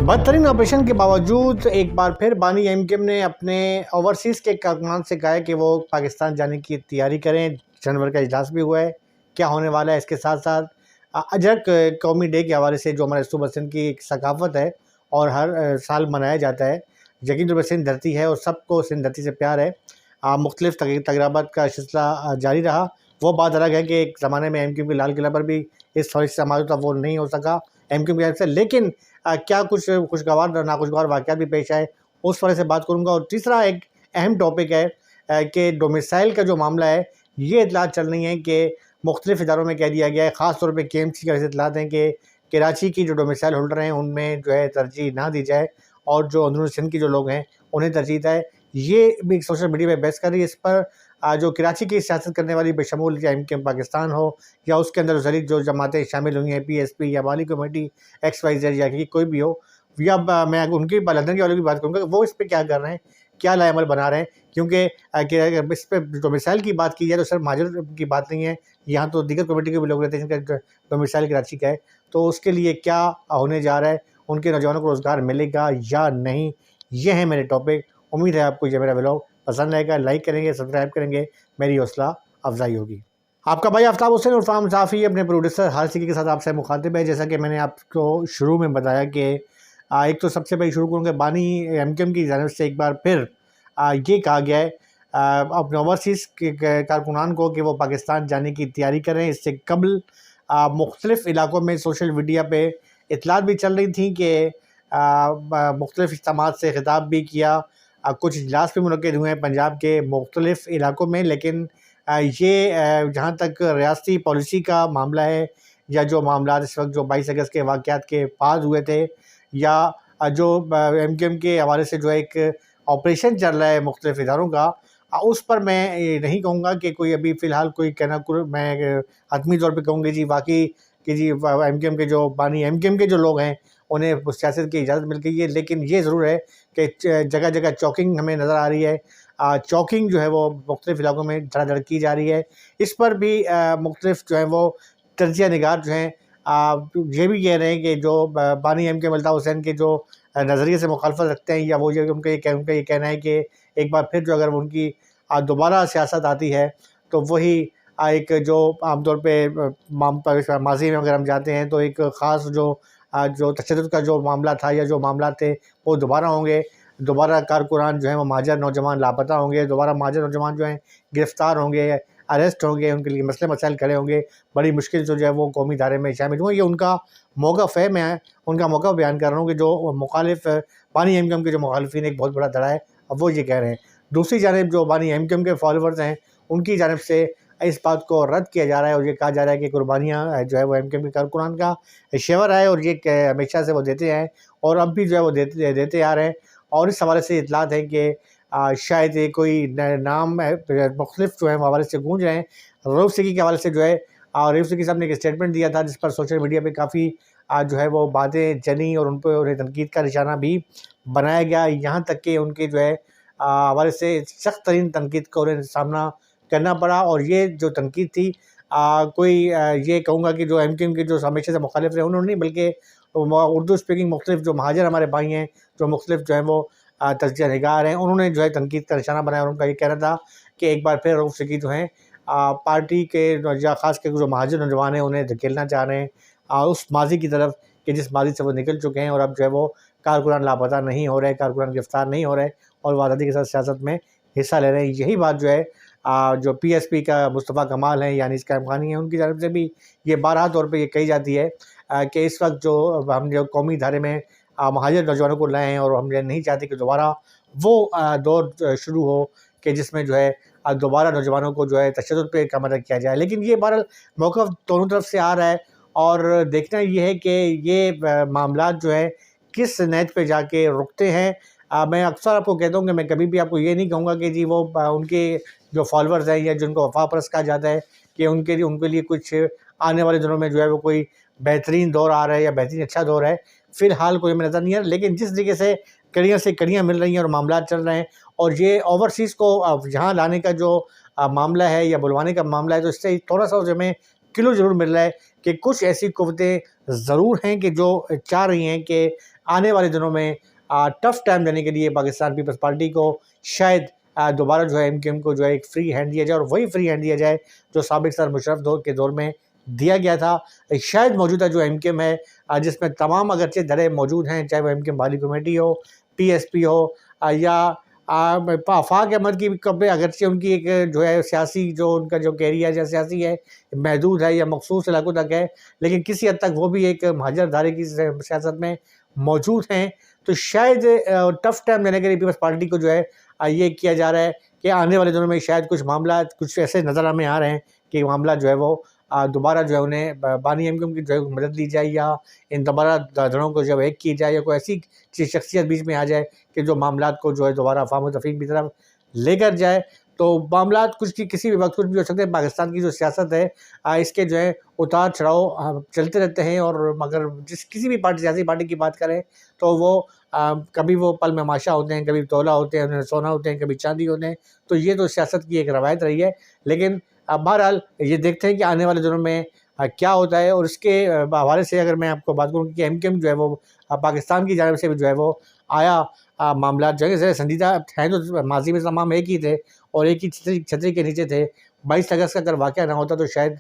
बदतरीन operation के बावजूद एक बार फिर बानी एमकेएम ने अपने ओवरसीज़ के कारकुनान से कहा है कि वो पाकिस्तान जाने की तैयारी करें। जनवरी का इजलास भी हुआ है, क्या होने वाला है। इसके साथ साथ अजरक कौमी डे के हवाले से जो हमारे सूबा सिंध की एक सकाफ़त है और हर साल मनाया जाता है। यकीन तौर पर सिंध धरती है और सबको सिंध धरती से प्यार है। मुख्तलिफ तकरीबात का सिलसिला जारी रहा। वो बात अलग है कि एक ज़माने में एमकेएम के लाल किला पर भी इस फौज से हमारा वो नहीं हो सका एमकेएम की तरफ से, लेकिन क्या कुछ खुशगवार नाखुशगवार वाक़यात भी पेश आए, उस वजह से बात करूँगा। और तीसरा एक अहम टॉपिक है कि डोमिसाइल का जो मामला है, ये इतलात चल रही हैं कि मुख्तलिफ इदारों में कह दिया गया है, ख़ास तौर पे केएमसी का ऐसे इतलात हैं कि कराची की जो डोमिसाइल होल्डर हैं उनमें जो है तरजीह ना दी जाए और जो अंदरूनी सिंध के जो लोग हैं उन्हें तरजीह है। ये भी सोशल मीडिया पे बहस कर रही है इस पर। जो कराची की सियासत करने वाली बेशमूल या एमकेएम पाकिस्तान हो या उसके अंदर ज़रीक जो जमातें शामिल हुई हैं, पीएसपी या वाली कमेटी XYZ या कि कोई भी हो, या मैं उनकी लंदन के वालों की बात करूँगा, वो इस पे क्या कर रहे हैं, क्या लाएमल बना रहे हैं। क्योंकि इस पे डोमिसाइल की बात की जाए तो सिर्फ महाजर की बात नहीं है, यहाँ तो दीगर कमेटी के भी लोग रहते हैं जिनका डोमिसाइल कराची का है। तो उसके लिए क्या होने जा रहा है, उनके नौजवानों को रोज़गार मिलेगा या नहीं, ये है मेरे टॉपिक। उम्मीद है आपको ये मेरा व्लॉग पसंद आएगा। लाइक करेंगे, सब्सक्राइब करेंगे, मेरी हौसला अफजाई होगी। आपका भाई आफ्ताब हुसैन और फार्म साफ़ी अपने प्रोड्यूसर हाल सिकी के साथ आपसे मुखातिब है। जैसा कि मैंने आपको शुरू में बताया कि एक तो सबसे पहले शुरू करूँगा, बानी एमकेएम की जानिब से एक बार फिर ये कहा गया है अपने ओवरसीज़ के कारकुनान को कि वो पाकिस्तान जाने की तैयारी करें। इससे कबल मुख्तलिफ़ इलाकों में सोशल मीडिया पे इतलात भी चल रही थी कि मुख्तलिफ़ इज्तिमात से खिताब भी किया, कुछ इजलास भी मुनक्किद हुए हैं पंजाब के मुख्तलिफ़ इलाकों में। लेकिन ये जहाँ तक रियासती पॉलिसी का मामला है या जो मामला इस वक्त जो 22 अगस्त के वाक़यात के बाद हुए थे, या जो एमकेएम के हवाले से जो एक ऑपरेशन चल रहा है मुख्तलिफ़ इदारों का, उस पर मैं ये नहीं कहूँगा कि कोई अभी फ़िलहाल कोई कहना मैं हतमी तौर पे कहूँगी जी वाकई कि जी एमकेएम के जो बानी एमकेएम के जो लोग हैं उन्हें उस सियासत की इजाज़त मिल गई है। लेकिन ये ज़रूर है कि जगह जगह चौकिंग हमें नज़र आ रही है। चौकिंग जो है वो मुख्तलिफ़ इलाकों में धड़ाधड़ की जा रही है। इस पर भी मुख्तलिफ़ जो है वो तजिया निगार जो हैं ये भी कह रहे हैं कि जो बानी एमकेएम अल्ताफ़ हुसैन के जो नज़रिए से मुखालफत रखते हैं, या वो ये उनका ये कहना है कि एक बार फिर जो अगर उनकी दोबारा सियासत आती है तो वही एक जो आमतौर पे माज़ी में अगर हम जाते हैं तो एक ख़ास जो तशद्दुद का जो मामला था या जो मामला थे वो दोबारा होंगे। दोबारा कारकुनान जो हैं वो महाजर नौजवान लापता होंगे, दोबारा महाजर नौजवान जो हैं गिरफ़्तार होंगे, अरेस्ट होंगे, उनके लिए मसले मसाइल खड़े होंगे। बड़ी मुश्किल से जो है वो कौमी धारे में शामिल हुए। ये उनका मौक़िफ़ है। मैं उनका मौक़िफ़ बयान कर रहा हूँ कि जो मुखालिफ बानी एमकेएम के जो मुखालिफिन एक बहुत बड़ा धड़ा है, अब वो ये कह रहे हैं। दूसरी जानिब जो बानी एमकेएम के फॉलोवर्स हैं उनकी जानिब से इस बात को रद्द किया जा रहा है और ये कहा जा रहा है कि कुर्बानियाँ जो है वो एमकेएम के कारकुनान का शेवर है और ये हमेशा से वो देते हैं और अब भी जो है वो देते आ रहे हैं। और इस हवाले से इतलात है कि शायद ये कोई नाम मुख्तलिफ जो है हवाले से गूंज रहे हैं। रऊफ़ सिकी के हवाले से जो है रऊफ़ सिकी साहब ने एक स्टेटमेंट दिया था जिस पर सोशल मीडिया पे काफ़ी जो है वो बातें चली और उन पर उन्हें तनकीद का निशाना भी बनाया गया। यहाँ तक कि उनके जो है हवाले से सख्त तरीन तनकीद का उन्हें सामना करना पड़ा। और ये जो तनकीद थी ये कहूँगा कि जो एमकेएम के जो हमेशा से मुखालिफ रहे उन्होंने नहीं, बल्कि उर्दू स्पीकिंग मुख्तलिफ जो महाजर हमारे भाई हैं, जो मुख्तलिफ जो हैं वो तजिया निगार हैं, उन्होंने जो है तनकीद का निशाना बनाया और उनका ये कहना था कि एक बार फिर रऊफ़ सिकी जो हैं पार्टी के या ख़ास कर जो महाजर नौजवान हैं उन्हें धकेलना चाह रहे हैं उस माज़ी की तरफ कि जिस माज़ी से वो निकल चुके हैं और अब जो है वो कारकुनान लापता नहीं हो रहे, कारकुनान गिरफ़्तार नहीं हो रहे और वो आज़ादी के साथ सियासत में हिस्सा ले रहे हैं। यही बात जो है जो पीएसपी का मुस्तफ़ा कमाल हैं यानी इसका अफ़गानी है, उनकी जानिब से भी ये बारहा तौर पे ये कही जाती है कि इस वक्त जो हम जो कौमी धारे में महाजर नौजवानों को लाए हैं और हम ये नहीं चाहते कि दोबारा वो दौर शुरू हो कि जिसमें जो है दोबारा नौजवानों को जो है तशद्दुद पे कमर किया जाए। लेकिन ये बहरहाल मौक़िफ़ दोनों तरफ से आ रहा है और देखना ये है कि ये मामलात जो है किस नहज पे जाके रुकते हैं। मैं अक्सर आपको कहता हूँ कि मैं कभी भी आपको ये नहीं कहूँगा कि जी वो उनके जो फॉलोअर्स हैं या जिनको वफ़ा परस्त कहा जाता है कि उनके लिए कुछ आने वाले दिनों में जो है वो कोई बेहतरीन दौर आ रहा है या बेहतरीन अच्छा दौर है। फ़िलहाल कोई हमें नज़र नहीं आ रहा। लेकिन जिस तरीके से कड़ियाँ से कड़ियाँ मिल रही हैं और मामलात चल रहे हैं और ये ओवरसीज़ को यहाँ लाने का जो मामला है या बुलवाने का मामला है, तो इससे थोड़ा-सा हमें क्लू ज़रूर मिल रहा है कि कुछ ऐसी कुव्वतें ज़रूर हैं कि जो चाह रही हैं कि आने वाले दिनों में टफ टाइम देने के लिए पाकिस्तान पीपल्स पार्टी को शायद दोबारा जो है एमक्यूएम को जो है एक फ्री हैंड दिया जाए, और वही फ्री हैंड दिया जाए जो साबिक सर मुशर्रफ के दौर में दिया गया था। शायद मौजूदा जो एमक्यूएम है, जिसमें तमाम अगरचे धड़े मौजूद हैं, चाहे वो एमक्यूएम वाली कमेटी हो, पीएसपी हो, या आफाक अहमद की कभी अगरचे उनकी एक जो है सियासी जो उनका जो कैरियर या सियासी है महदूद है या मखसूस इलाकों तक है, लेकिन किसी हद तक वो भी एक महाजर धारे की सियासत में मौजूद हैं। तो शायद टफ टाइम देने के लिए पीपल्स पार्टी को जो है ये किया जा रहा है कि आने वाले दिनों में शायद कुछ मामला कुछ ऐसे नज़र हमें आ रहे हैं कि मामला जो है वो दोबारा जो है उन्हें बानी एमक्यूएम की जो है मदद दी जाए, या इन दोबारा धड़ों को जब एक की जाए, या कोई ऐसी शख्सियत बीच में आ जाए कि जो मामलात को जो है दोबारा अफ़वाह तफ़हीम की तरफ लेकर जाए। तो मामलात कुछ की किसी भी वक्त कुछ भी हो सकते हैं। पाकिस्तान की जो सियासत है इसके जो है उतार चढ़ाव चलते रहते हैं, और मगर किसी भी सियासी पार्टी की बात करें तो वो कभी वो पल में माशा होते हैं, कभी तोला होते हैं, सोना होते हैं, कभी चांदी होते हैं। तो ये तो सियासत की एक रवायत रही है। लेकिन बहरहाल ये देखते हैं कि आने वाले दिनों में क्या होता है। और इसके हवाले से अगर मैं आपको बात करूँ कि एमक्यूएम जो है वो पाकिस्तान की जानिब से भी जो है वो आया मामला जगह से संजीदा हैं, तो माजी में तमाम एक ही थे और एक ही छतरी के नीचे थे। 22 अगस्त का अगर वाक़या ना होता तो शायद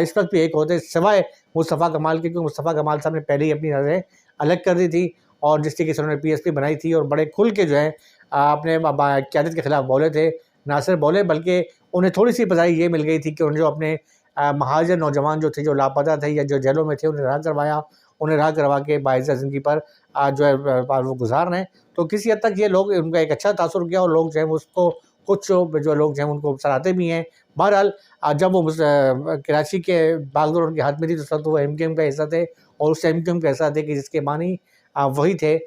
इस वक्त भी एक होते, सिवाय मुस्तफ़ा कमाल के, क्योंकि मुस्तफ़ा कमाल साहब ने पहले ही अपनी नज़रें अलग कर दी थी, और जिस तरीके से उन्होंने पीएसपी बनाई थी और बड़े खुल के जो है अपने क़यादत के ख़िलाफ़ बोले थे। ना सिर्फ बोले बल्कि उन्हें थोड़ी-सी बधाई ये मिल गई थी कि उन्हें जो अपने महाजर नौजवान जो थे, जो लापता थे या जो जेलों में थे, उन्हें रहा करवाया। उन्हें रहा करवा के बाइज़्ज़त ज़िंदगी पर जो है वो गुज़ार रहे हैं। तो किसी हद तक ये लोग उनका एक अच्छा तासुर किया, और लोग जो है उसको कुछ जो लोग जो हैं उनको सराहते भी हैं। बहरहाल जब वो कराची के बागडोर उनके हाथ में थी, तो उस वक्त वो एमक्यूएम का हिस्सा थे, और उस एमक्यूएम का हिस्सा थे कि जिसके बानी वही थे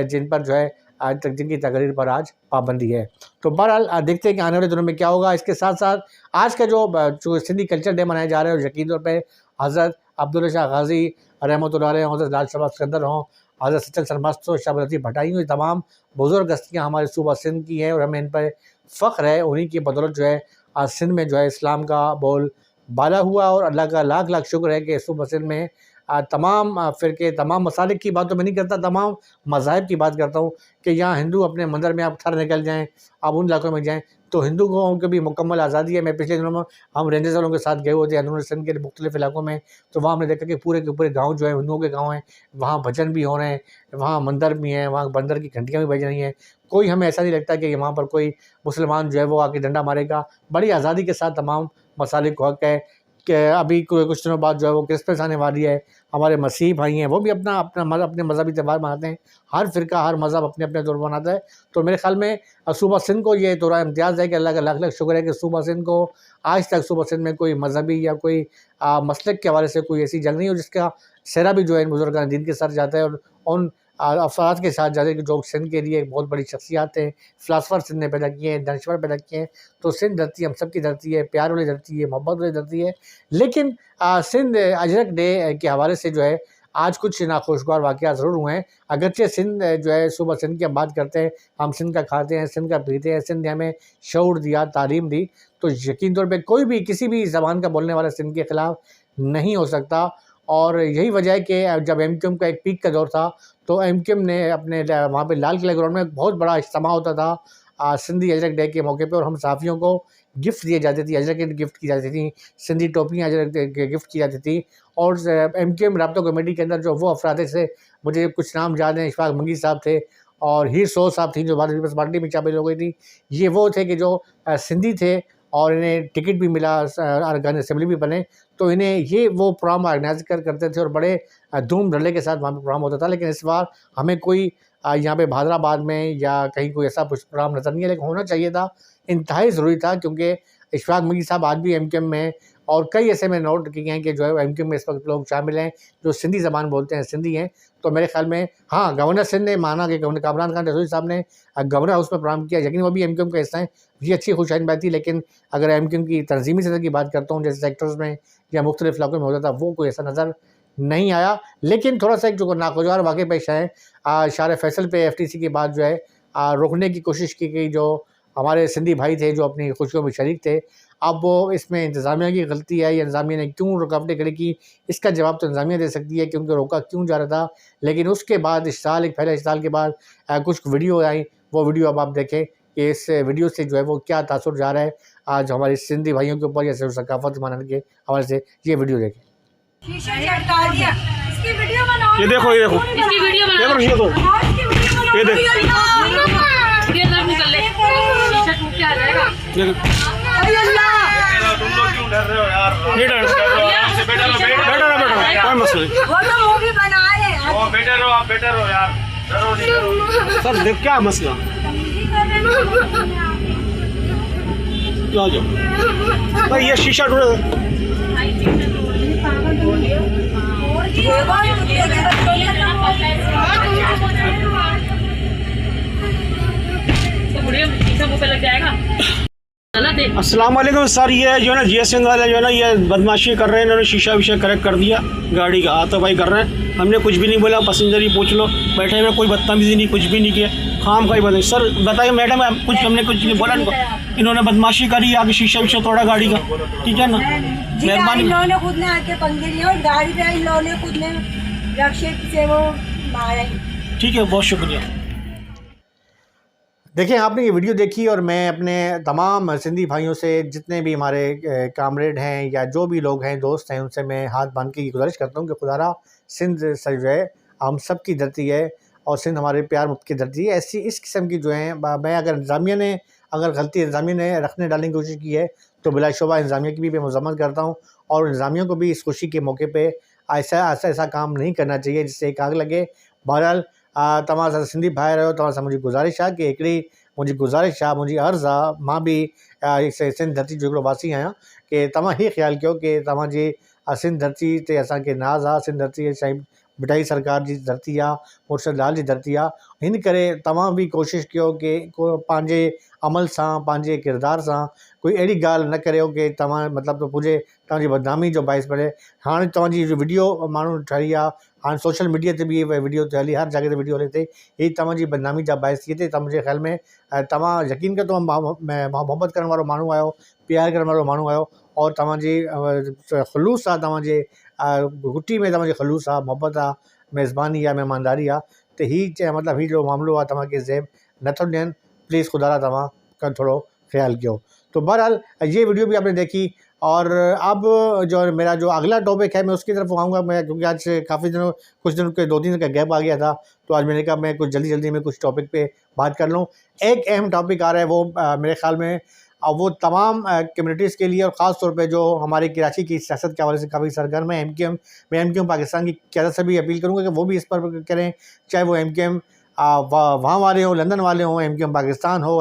जिन पर जो है आज तक जिनकी तकरीर पर आज पाबंदी है। तो बहरहाल देखते हैं कि आने वाले दिनों में क्या होगा। इसके साथ-साथ आज का जो सिंधी कल्चर डे मनाया जा रहा है, और यकीन तौर पे हज़रत अब्दुल शाह गाज़ी रहमतुल्लाह अलैह, हज़रत लाल शहबाज सिकंदर हों, हज़रत सच्चर सरमस्त हो, शाह लतीफ़ भटाई हों, ये तमाम बुज़ुर्ग हस्तियाँ हमारे सूबा सिंध की हैं, और हमें इन पर फ़ख्र है। उन्हीं की बदौलत जो है आज सिंध में जो है इस्लाम का बोल बाला हुआ, और अल्लाह का लाख-लाख शुक्र है कि सूबा सिंध में तमाम फ़िरके, तमाम मसालिक की बात तो मैं नहीं करता, तमाम मज़ाहिब की बात करता हूँ कि यहाँ हिंदू अपने मंदिर में आप थर निकल जाएँ, आप उन इलाकों में जाएँ तो हिंदू को उनकी भी मुकम्मल आज़ादी है। मैं पिछले दिनों में हम रेंजर्स वालों के साथ गए हुए थे अंदरून सिंध के मुख्तलिफ़ इलाकों में, तो वहाँ हमने देखा कि पूरे के पूरे गाँव जो है हिंदुओं के गाँव हैं। वहाँ भजन भी हो रहे हैं, वहाँ मंदिर भी हैं, वहाँ बंदर की घंटियाँ भी बज रही हैं। कोई हमें ऐसा नहीं लगता कि वहाँ पर कोई मुसलमान जो है वो आके डंडा मारेगा। बड़ी आज़ादी के साथ तमाम मसालिक को हक़ है कि अभी कुछ दिनों बाद जो है वो क्रिसमस आने वाली है। हमारे मसीही भाई हैं, वो भी अपने मज़हबी त्योहार मनाते हैं। हर फ़िरका, हर मज़हब अपने-अपने तौर पर मनाता है। तो मेरे ख़्याल में सूबा सिंध को ये दोहरा इम्तियाज़ है कि अल्लाह का लाख-लाख शुक्र है कि सूबा सिंध को आज तक सूबा सिंध में कोई मज़हबी या कोई मसलक के हवाले से कोई ऐसी जंग नहीं हो जिसका सेहरा भी जो है इन बुज़ुर्गान दीन के सर जाता है, और उन अफ़राद के साथ जाते हैं कि जो सिंध के लिए एक बहुत बड़ी शख्सियत हैं, फ़िलासफ़र सिंध ने पैदा किए हैं, दानिशवर पैदा किए हैं। तो सिंध धरती हम सब की धरती है, प्यार वाली धरती है, मोहब्बत वाली धरती है। लेकिन सिंध अजरक डे के हवाले से जो है आज कुछ नाखुशगवार वाक़यात ज़रूर हुए हैं। अगरचे सिंध जो है सूबा सिंध की हम बात करते हैं, हम सिंध का खाते हैं, सिंध का पीते हैं, सिंध ने हमें शऊर दिया, तालीम दी। तो यकीन तौर पे कोई भी किसी भी ज़बान का बोलने वाला सिंध के ख़िलाफ़ नहीं हो सकता। और यही वजह है कि जब एमक्यूएम का एक पीक का दौर था, तो एमक्यूएम ने अपने वहाँ पे लाल किला ग्राउंड में बहुत बड़ा इज्तिमा होता था सिंधी अजरक डे के मौके पे, और हम सहाफ़ियों को गिफ्ट दिए जाते थी, अजरक गिफ्ट की जाती थी, सिंधी टोपियाँ अजरक गिफ्ट की जाती थी। और एमक्यूएम राब्ता कमेटी के अंदर जो वो अफराद से मुझे कुछ नाम याद हैं, इशफाक मंगी साहब थे, और हीर सोह साहब थी जो भारतीय पीपल्स पार्टी में शामिल हो गई थी। ये वो थे कि जो सिंधी थे, और इन्हें टिकट भी मिला, अरकान असेंबली भी बने। तो इन्हें ये वो प्रोग्राम ऑर्गेनाइज़ करते थे, और बड़े धूम धड़ल्ले के साथ वहाँ पे प्रोग्राम होता था। लेकिन इस बार हमें कोई यहाँ पे हैदराबाद में या कहीं कोई ऐसा कुछ प्रोग्राम नज़र नहीं है, लेकिन होना चाहिए था, इंतहाई ज़रूरी था, क्योंकि इशफाक मंगी साहब आज भी एमक्यूएम में हैं, और कई ऐसे में नोट किए हैं कि जो है एमक्यूएम में इस वक्त लोग शामिल हैं जो सिंधी ज़बान बोलते हैं, सिंधी हैं। तो मेरे ख़्याल में हाँ, गवर्नर सिंध ने माना कि गवर्नर कामरान खान रसूली साहब ने गवर्नर हाउस में प्रोग्राम किया, लेकिन वो भी एमक्यूएम का हिस्सा है। ये अच्छी खुशहाली बात थी। लेकिन अगर एमक्यूएम की तंज़ीमी सतह की बात करता हूँ, जैसे सेक्टर्स में या मुख्तलिफ़ इलाकों में होता था, वो कोई ऐसा नज़र नहीं आया। लेकिन थोड़ा-सा एक जो नागवार वाक़या पेश आए, शार फैसल पे एफटीसी की बात जो है रोकने की कोशिश की गई, जो हमारे सिंधी भाई थे जो अपनी खुशियों में शरीक थे। अब वो इसमें इंतज़ामिया की गलती है या इंतज़ामिया ने क्यों रुकावटें खड़ी की, इसका जवाब तो इंतज़ामिया दे सकती है कि उनको रोका क्यों जा रहा था। लेकिन उसके बाद इश्ताल एक पहले इश्ताल के बाद कुछ वीडियो आई, वो वीडियो अब आप देखें कि इस वीडियो से जो है वो क्या तासुर जा रहा है आज हमारे सिंधी भाइयों के ऊपर या सकाफ़त मानने के हवाले से। ये वीडियो देखें। ये देखो इसकी वीडियो बना, ये देखो ये देखो तुम लोग क्यों डर रहे हो यार? नहीं डर कोई मसला नहीं, वो तो मूवी बना रहे हैं। वो बेटर हो, आप बेटर हो यार, डरो नहीं डरो। सर देख क्या मसला, आ जाओ भाई, ये शीशा ढूंढो। अस्सलाम वालेकुम सर, ये जो है ना GSM वाले जो है ना ये बदमाशी कर रहे हैं, इन्होंने शीशा विशा करेक्ट कर दिया गाड़ी का, हाथापाई कर रहे हैं। हमने कुछ भी नहीं बोला, पैसेंजर ही पूछ लो, बैठे हुए कोई बदतमीजी नहीं, कुछ भी नहीं किया, खाम का ही बदल। सर बताइए मैडम, कुछ हमने कुछ नहीं बोला इनको, इन्होंने बदमाशी करी, आगे शीशा विशा तोड़ा गाड़ी का, ठीक है ना, मेहरबानी। इन्होंने खुद ने आके पंगे लिए और गाड़ी पे इन्होंने खुद ने रक्षे से वो मारा। ठीक है, बहुत शुक्रिया। देखिए आपने ये वीडियो देखी और मैं अपने तमाम सिंधी भाइयों से, जितने भी हमारे कामरेड हैं या जो भी लोग हैं, दोस्त हैं, उनसे मैं हाथ बांध के गुजारिश करता हूँ कि खुदारा सिंध सर जो है हम सब की धरती है और सिंध हमारे प्यार मुफ्त की धरती है। ऐसी इस किस्म की जो है, मैं अगर इंतज़ामिया ने गलती इंतज़ामिया ने रखने डालने की कोशिश की है तो बिलाशुबा इंतज़ामिया की भी मैं मज़म्मत करता हूँ और इंतज़ामिया को भी इस खुशी के मौके पर ऐसा काम नहीं करना चाहिए जिससे एक आग लगे। बहरहाल तव्हां सां सिंधी भाई रहियो, तव्हां सां मुंहिंजी गुज़ारिश आहे कि हिकिड़ी मुंहिंजी गुज़ारिश आहे, मुंहिंजी अर्ज़ु आहे, मां बि सिंध धरती जो हिकिड़ो वासी आहियां, कि तव्हां हीअ ख़्यालु कयो कि तव्हांजी सिंध धरती ते असांखे नाज़ आहे। सिंध धरती साईं मिठाई सरकार जी धरती आहे, मुर्शद लाल जी धरती आहे। हिन करे तव्हां बि कोशिशि कयो कि को पंहिंजे अमल सां, पंहिंजे किरदार सां कोई अहिड़ी ॻाल्हि न करियो कि तव्हां मतिलबु पुॼे तव्हांजी बदनामी जो बाइस बणे। हाणे तव्हांजी जो वीडियो माण्हू ठही आहे, हाँ सोशल मीडिया ते भी वीडियो ते हली, हर जगह ते वीडियो हले थी, ये तव्हांजी बदनामी जा बाइस थिए थे। त मुंहिंजे ख़्याल में तव्हां यकीन कयो, मोहब्बत करण वारो माण्हू आहियो, प्यार करण वारो माण्हू आहियो और तव्हांजी ख़ुलूस आहे, तव्हांजे गुटी में तव्हांजी ख़ुलूस आहे, मोहब्बत आहे, मेज़बानी आहे, मेहमानदारी आहे। त हीअ मतिलबु हीअ जो मामिलो आहे तव्हांखे ज़ेब नथो ॾियनि, प्लीज़ खुदा तव्हां का थोड़ो ख्याल कयो। तो बहरहाल ये वीडियो भी आपने देखी और अब जो मेरा जो अगला टॉपिक है मैं उसकी तरफ आऊँगा मैं, क्योंकि आज कुछ दिनों के 2 दिन का गैप आ गया था, तो आज मैंने कहा मैं कुछ जल्दी में कुछ टॉपिक पे बात कर लूँ। एक अहम टॉपिक आ रहा है वो मेरे ख़्याल में वो तमाम कम्युनिटीज़ के लिए और ख़ास तौर पे जो हमारी कराची की सियासत के हवाले से काफ़ी सरगर्म है MQM। मैं MQM पाकिस्तान की क़यादत से भी अपील करूँगा कि वो भी इस पर करें, चाहे वो MQM वहाँ वाले हों, लंदन वाले हों, MQM पाकिस्तान हो,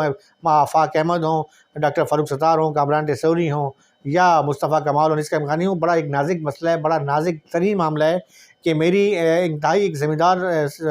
आफाक अहमद हों, डॉक्टर फ़ारूक सत्तार हों, कामरान टेसौरी हों या मुस्तफ़ा कमाल हों, इसका इम्कानी हो। बड़ा एक नाज़ुक मसला है, बड़ा नाज़ुक तरीन मामला है कि मेरी इंतहाई एक ज़मींदार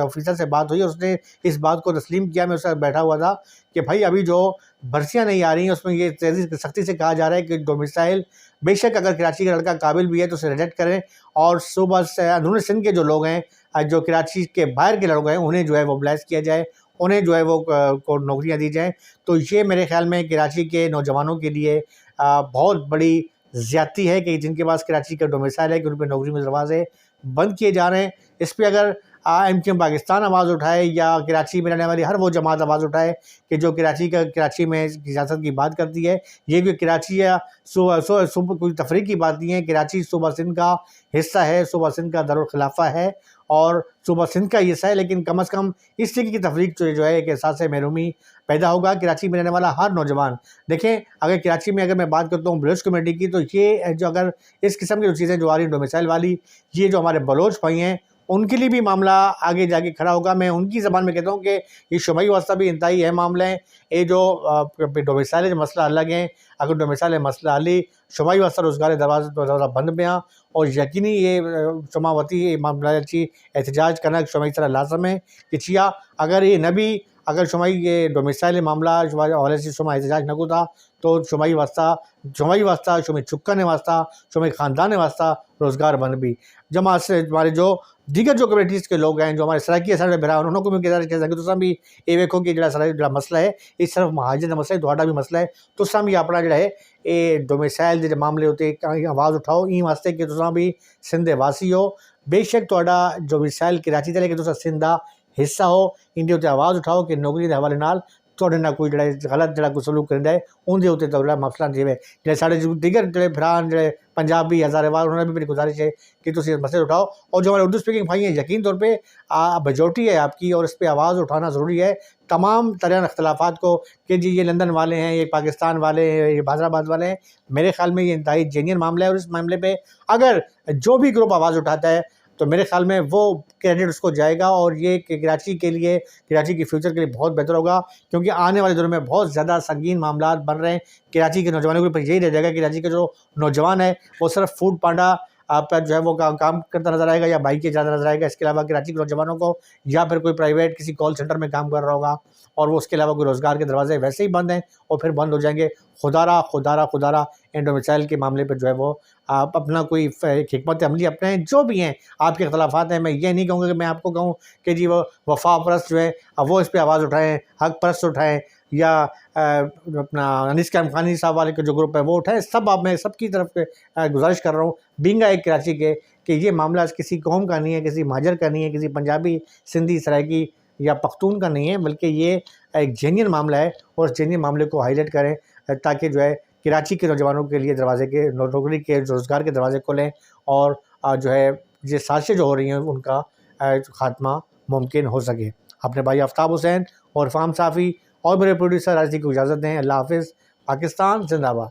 ऑफिसर से बात हुई और उसने इस बात को तस्लीम किया, मैं उसके साथ बैठा हुआ था, कि भाई अभी जो भर्तियाँ नहीं आ रही हैं उसमें ये सख्ती से कहा जा रहा है कि डोमिसाइल बेशक अगर कराची का लड़का काबिल भी है तो उसे रिजेक्ट करें और सुबह से अंदरूनी सिंध के जो लोग हैं, जो कराची के बाहर के लोग हैं, उन्हें जो है मोबिलाइज़ किया जाए, उन्हें जो है वो को नौकरियाँ दी जाएँ। तो ये मेरे ख़्याल में कराची के नौजवानों के लिए बहुत बड़ी ज़्यादती है कि जिनके पास कराची का डोमिसाइल है कि उन पर नौकरी में दरवाजे बंद किए जा रहे हैं। इस पर अगर MQM पाकिस्तान आवाज़ उठाए या कराची में रहने वाली हर वो जमात आवाज़ उठाए कि जो कराची में सियासत की बात करती है, ये भी कराची या सुबह कोई तफरीक की बात नहीं है। कराची सूबा सिंध का हिस्सा है, सूबा सिंध का दारुल खिलाफा है और सूबा सिंध का हिस्सा है, लेकिन कम अज़ कम इस तरीके की तफरीक जो है एक एहसास महरूमी पैदा होगा। कराची में रहने वाला हर नौजवान देखें, अगर कराची में अगर मैं बात करता हूँ बलोच कम्युनिटी की, तो ये जो अगर इस किस्म की जो चीज़ें जो आ रही हैं डोमिसाइल वाली, ये जो हमारे बलोच भाई हैं उनके लिए भी मामला आगे जाके खड़ा होगा। मैं उनकी ज़बान में कहता हूँ कि ये शुमाई वास्ता भी इंतहाई अहम मामला है। ये जो डोमिसाइल जो मसला अलग है, अगर डोमिसाइल मसला हली शुमाई वास्ता रोज़गार दरवाज़ा बंद में आ और यकीनी ये शुमावती मामला अची एहतजाज करना शुमाई तरह लाज़म है कि चिया अगर ये न भी अगर शुमाई ये डोमिसाइल मामला हवाले से शुमा एहतजाज न था तो शुमाई वास्ता शुमाई चुक्कने वास्ता शुमाई ख़ानदान वास्ता रोज़गार बन भी जमा से हमारे जो दीगर जो कम्युनिटीज़ के लोग हैं जो हमारे सराकी साढ़े बिरा उन्होंने को भी तुम भी ये वेखो कि जो मसला है ये सिर्फ महाजर का मसला है, थोड़ा भी मसला है। तुम भी अपना जो है ये डोमिसाइल के मामले उत्ते आवाज़ उठाओ इन वास्ते कि तुम भी सिंध दे वासी हो। बेशक तुहाडा डोमिसाइल कराची ते लेकिन तुम सिंध का हिस्सा हो, इंदे उत्ते आवाज़ उठाओ कि नौकरी के हवाले नाल तुहाडे नाल कोई गलत कोई सलूक करिंदा है उनके उत्ते मसला जिवें जो साढ़े दीगर जो भरा जो पंजाबी हज़ारेवाल उन्होंने भी मेरी गुजारिश है कि तुम मसले उठाओ। और जो हमारे उर्दू स्पीकिंग भाई हैं यकीन तौर पे मेजॉरिटी है आपकी और इस पर आवाज़ उठाना ज़रूरी है तमाम तरह अख्तिलाफ़ात को कि जी ये लंदन वाले हैं, ये पाकिस्तान वाले हैं, ये हैदराबाद वाले हैं। मेरे ख्याल में ये इंतहाई जेन्युइन मामला है और इस मामले पे अगर जो भी ग्रुप आवाज़ उठाता है तो मेरे ख्याल में वो क्रेडिट उसको जाएगा और ये कराची के लिए, कराची के फ्यूचर के लिए बहुत बेहतर होगा क्योंकि आने वाले दिनों में बहुत ज़्यादा संगीन मामला बन रहे हैं। कराची के नौजवानों के ऊपर यही रह जाएगा कि कराची का जो नौजवान है वो सिर्फ फूड पांडा आपका जो है वो काम करता नजर आएगा या बाइक के ज़्यादा नजर आएगा। इसके अलावा कराची के नौजवानों को या फिर कोई प्राइवेट किसी कॉल सेंटर में काम कर रहा होगा और वो उसके अलावा कोई रोज़गार के दरवाजे वैसे ही बंद हैं और फिर बंद हो जाएंगे। खुदारा इन डोमिसाइल के मामले पर जो है वो आप अपना कोई हिकमत अमली अपने जो भी हैं आपके अख्तिलाफ़ात हैं। मैं ये नहीं कहूँगा कि मैं आपको कहूँ कि जी वो वफा परस्त जो है अब वो इस पर आवाज़ उठाएँ, हक परस्त उठाएँ या अपना अनीस खानी साहब वाले के जो ग्रुप है वो उठाएँ। सब आप मैं सबकी तरफ गुजारिश कर रहा हूँ बींगा एक कराची के कि ये मामला किसी कौम का नहीं है, किसी महाजर का नहीं है, किसी पंजाबी, सिंधी, सराइकी या पख्तून का नहीं है, बल्कि ये एक जेन्युइन मामला है और उस जेन्युइन मामले को हाईलाइट करें ताकि जो है कराची के नौजवानों के लिए दरवाजे के नौकरी के रोज़गार के दरवाजे खोलें और जो है ये साजिशें जो हो रही हैं उनका ख़ात्मा मुमकिन हो सके। अपने भाई आफ्ताब हुसैन और फाम साफ़ी और मेरे प्रोड्यूसर राजी को इजाज़त दें। अल्लाह हाफ़िज़। पाकिस्तान जिंदाबाद।